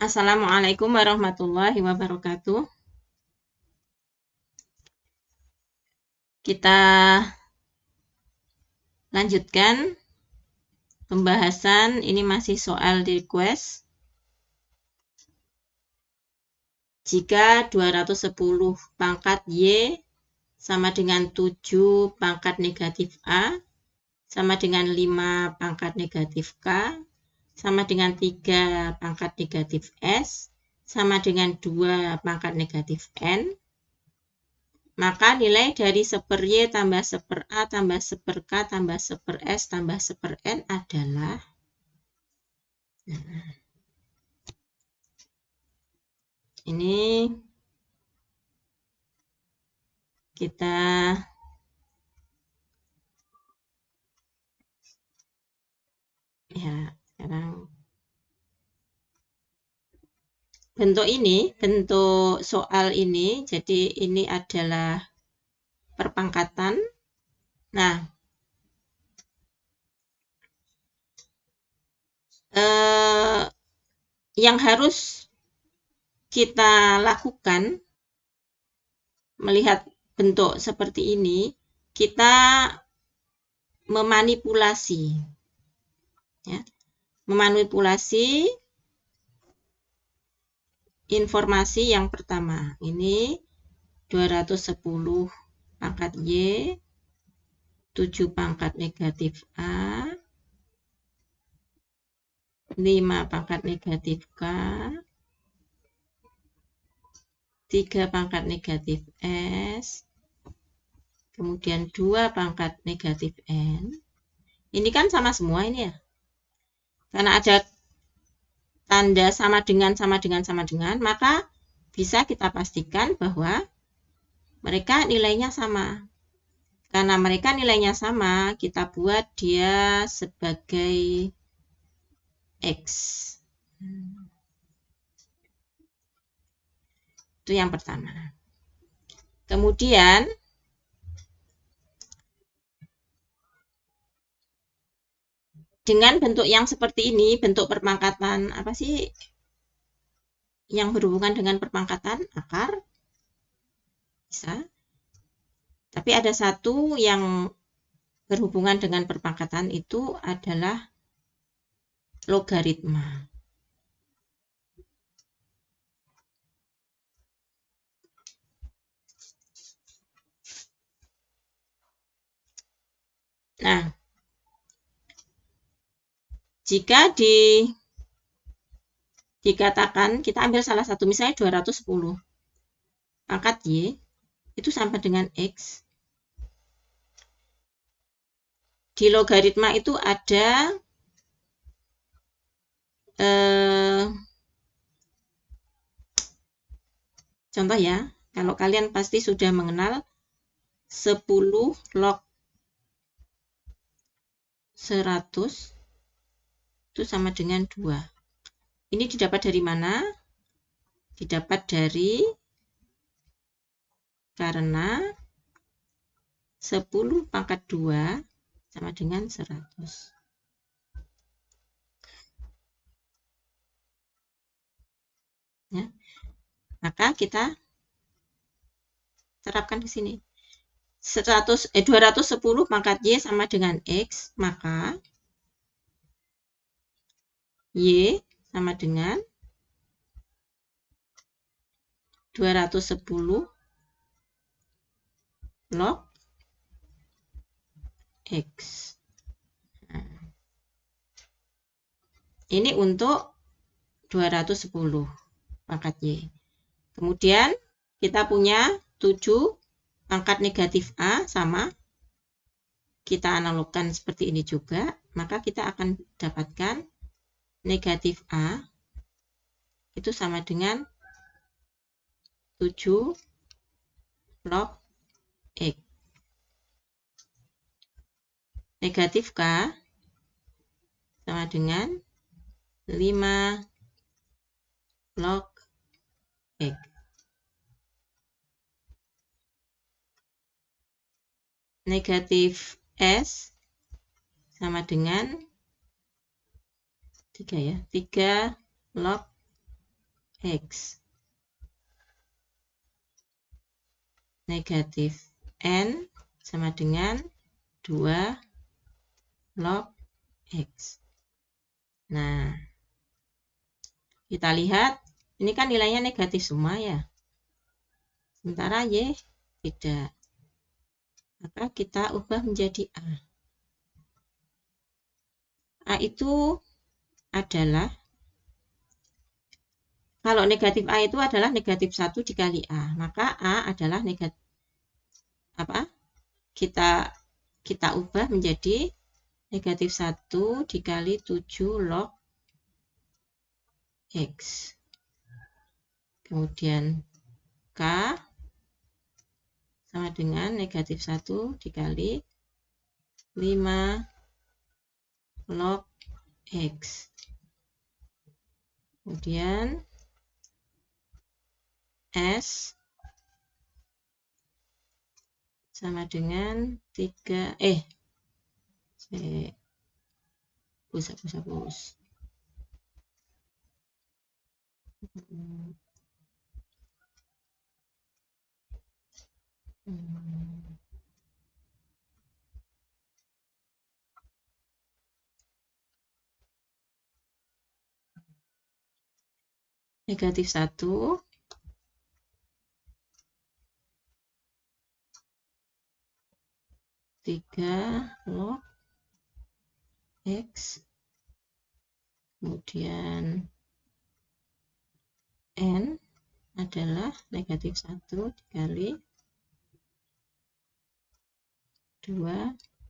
Assalamualaikum warahmatullahi wabarakatuh. Kita lanjutkan pembahasan, ini masih soal request. Jika 210 pangkat Y sama dengan 7 pangkat negatif A, sama dengan 5 pangkat negatif K, sama dengan 3 pangkat negatif S, sama dengan 2 pangkat negatif N, maka nilai dari 1/Y tambah 1/A tambah 1/K tambah 1/S tambah 1/N adalah, ini kita ya sekarang bentuk soal ini, jadi ini adalah perpangkatan. Nah, yang harus kita lakukan melihat bentuk seperti ini, kita memanipulasi, ya, memanipulasi informasi yang pertama. Ini 210 pangkat Y, 7 pangkat negatif A, 5 pangkat negatif K, 3 pangkat negatif S, kemudian 2 pangkat negatif N. Ini kan sama semua ini ya. Karena ada tanda sama dengan, maka bisa kita pastikan bahwa mereka nilainya sama. Karena mereka nilainya sama, kita buat dia sebagai X. Itu yang pertama. Kemudian, dengan bentuk yang seperti ini, bentuk perpangkatan, apa sih yang berhubungan dengan perpangkatan? Akar. Bisa. Tapi ada satu yang berhubungan dengan perpangkatan, itu adalah logaritma. Nah, jika dikatakan, kita ambil salah satu, misalnya 210 pangkat Y, itu sama dengan X. Di logaritma itu ada contoh ya, kalau kalian pasti sudah mengenal 10 log 100 itu sama dengan 2. Ini didapat dari mana? Didapat dari karena 10 pangkat 2 sama dengan 100. Ya. Maka kita terapkan ke sini. 210 pangkat Y sama dengan X, maka Y sama dengan 210 log X. Nah, ini untuk 210 pangkat Y. Kemudian kita punya 7 pangkat negatif A sama, kita analogkan seperti ini juga, maka kita akan dapatkan negatif A itu sama dengan 7 log X. Negatif K sama dengan 5 log X. Negatif S sama dengan 3 ya, 3 log X. Negatif N sama dengan 2 log X. Nah, kita lihat, ini kan nilainya negatif semua ya. Sementara Y tidak. Maka kita ubah menjadi A. A itu adalah, kalau negatif A itu adalah negatif 1 dikali A. Maka A adalah negatif, kita ubah menjadi negatif 1 dikali 7 log X. Kemudian K sama dengan negatif 1 dikali 5 log X. Kemudian S sama dengan 3, hapus. Negatif 1 3 log X, kemudian N adalah negatif 1 dikali 2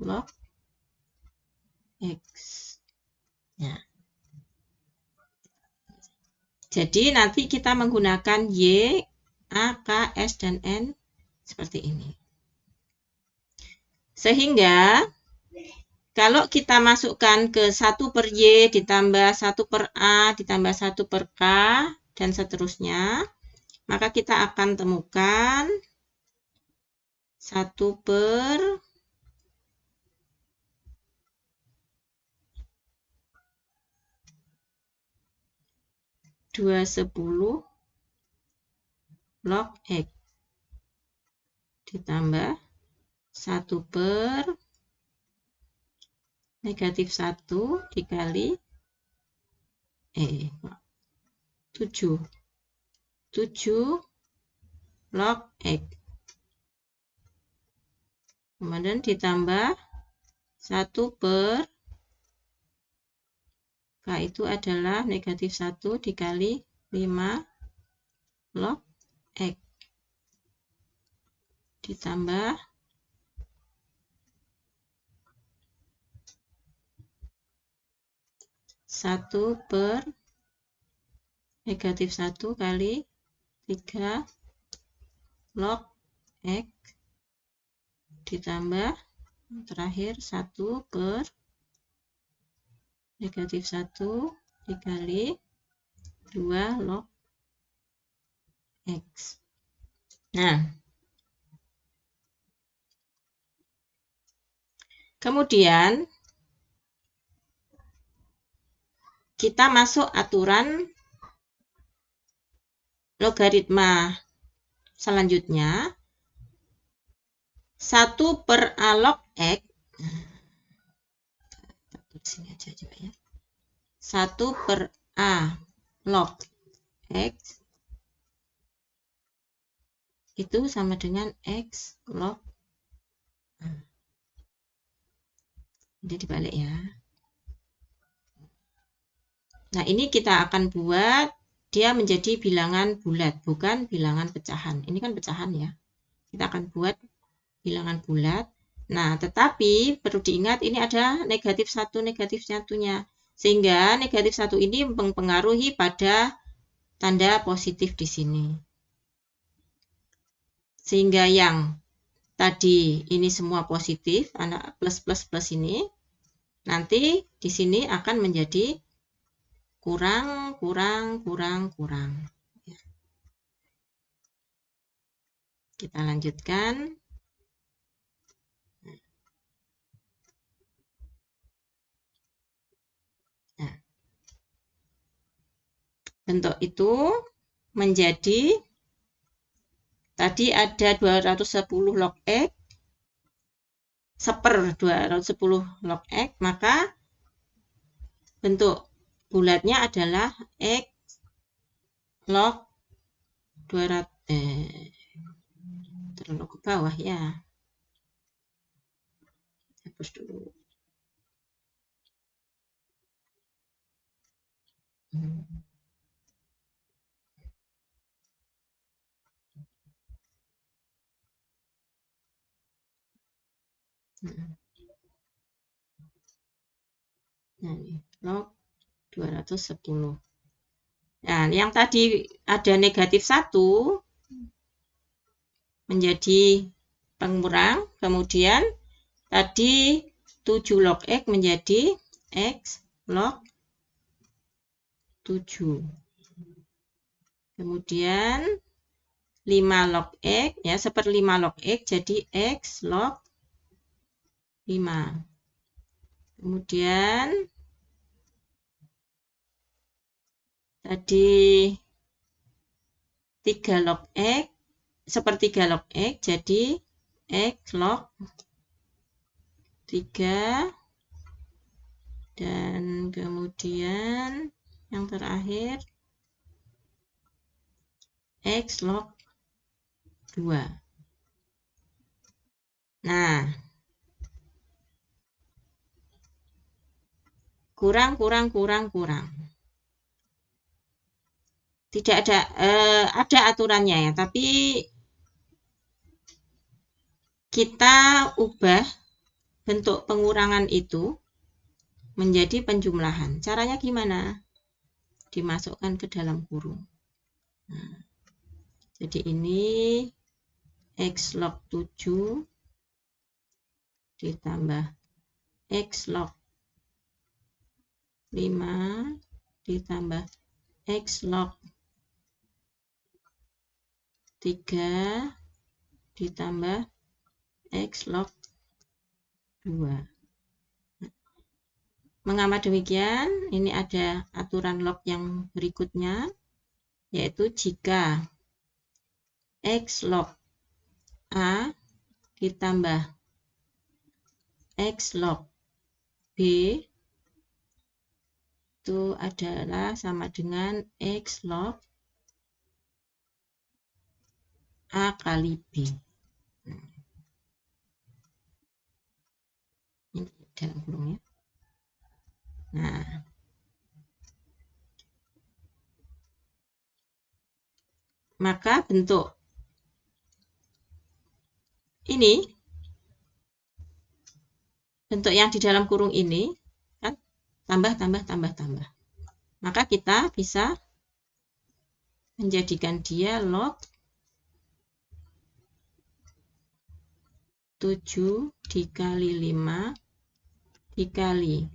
log X. Nah, jadi nanti kita menggunakan Y, A, K, S, dan N seperti ini. Sehingga kalau kita masukkan ke 1 per Y ditambah 1 per A ditambah 1 per K dan seterusnya, maka kita akan temukan 1 per 210 log X ditambah 1 per negatif 1 dikali 7 log X, kemudian ditambah 1 per K itu adalah negatif 1 dikali 5 log X ditambah 1 per negatif 1 kali 3 log X ditambah terakhir 1 per negatif 1 dikali 2 log X. Nah, kemudian kita masuk aturan logaritma selanjutnya. 1 per A log X, sini aja coba ya. 1 per A log X itu sama dengan X log A. Jadi dibalik ya. Nah, ini kita akan buat dia menjadi bilangan bulat, bukan bilangan pecahan. Ini kan pecahan ya. Kita akan buat bilangan bulat. Nah, tetapi perlu diingat ini ada negatif 1, negatif 1-nya. Sehingga negatif 1 ini mempengaruhi pada tanda positif di sini. Sehingga yang tadi ini semua positif, anak plus ini, nanti di sini akan menjadi kurang. Kita lanjutkan. Nah, bentuk itu menjadi, tadi ada 210 log X, seper 210 log X, maka bentuk bulatnya adalah X log 200, terlalu ke bawah ya. Hapus dulu. Nah, ini log 210. Nah, yang tadi ada negatif 1 menjadi pengurang, kemudian tadi 7 log X menjadi X log 7. Kemudian 5 log X, ya, 1/5 log X jadi X log 5. Kemudian tadi 3 log X, 1/3 log X jadi X log 3. Dan kemudian yang terakhir X log 2. Nah, kurang. Tidak ada aturannya ya, tapi kita ubah bentuk pengurangan itu menjadi penjumlahan. Caranya gimana? Dimasukkan ke dalam kurung. Nah, jadi ini X log 7 ditambah X log 5 ditambah X log 3 ditambah X log 2. Mengapa demikian? Ini ada aturan log yang berikutnya, yaitu jika X log A ditambah X log B itu adalah sama dengan X log A kali B. Ini dalam kurungnya. Nah, maka bentuk ini, bentuk yang di dalam kurung ini kan tambah. Maka kita bisa menjadikan dia log 7 dikali 5 dikali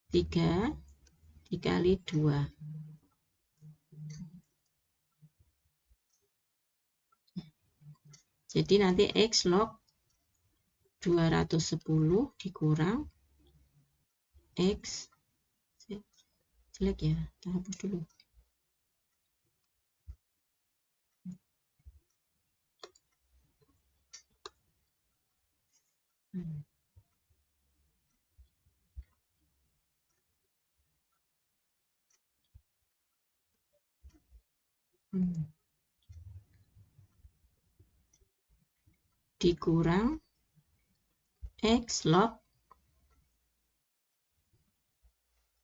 3 dikali 2. Jadi nanti X log 210 dikurang X, jelek ya, kita hapus dulu. Dikurang X log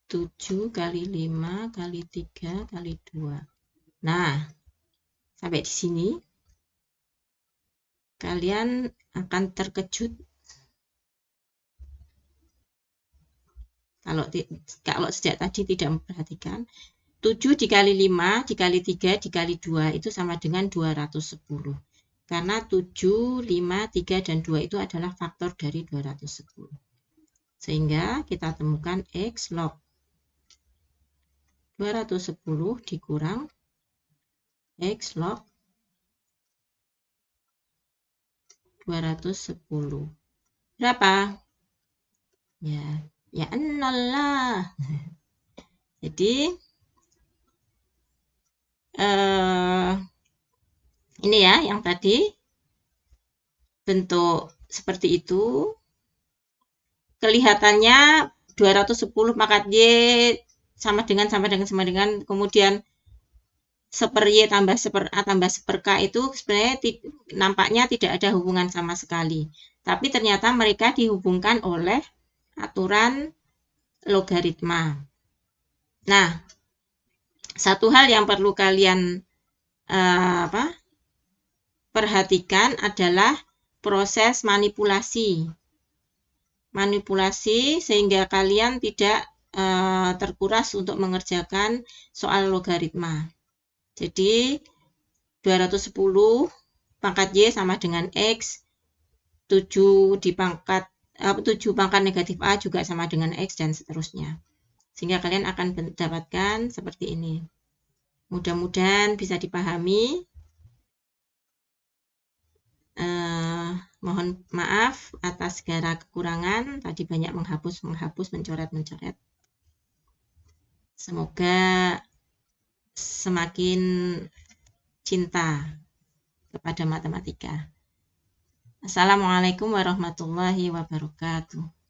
7 kali 5 kali 3 kali 2. Nah, sampai di sini kalian akan terkejut kalau sejak tadi tidak memperhatikan. 7 dikali 5 dikali 3 dikali 2 itu sama dengan 210. Karena 7, 5, 3, dan 2 itu adalah faktor dari 210. Sehingga kita temukan X log 210 dikurang X log 210. Berapa? Ya 0 lah. Jadi eh, ini ya yang tadi bentuk seperti itu. Kelihatannya 210 pangkat Y sama dengan kemudian seper Y tambah seper A tambah seper K itu sebenarnya nampaknya tidak ada hubungan sama sekali. Tapi ternyata mereka dihubungkan oleh aturan logaritma. Nah, satu hal yang perlu kalian perhatikan adalah proses manipulasi. Manipulasi sehingga kalian tidak terkuras untuk mengerjakan soal logaritma. Jadi 210 pangkat Y sama dengan X, 7 di pangkat 7 pangkat negatif A juga sama dengan X dan seterusnya. Sehingga kalian akan mendapatkan seperti ini. Mudah-mudahan bisa dipahami. Mohon maaf atas segala kekurangan. Tadi banyak menghapus, mencoret. Semoga semakin cinta kepada matematika. Assalamualaikum warahmatullahi wabarakatuh.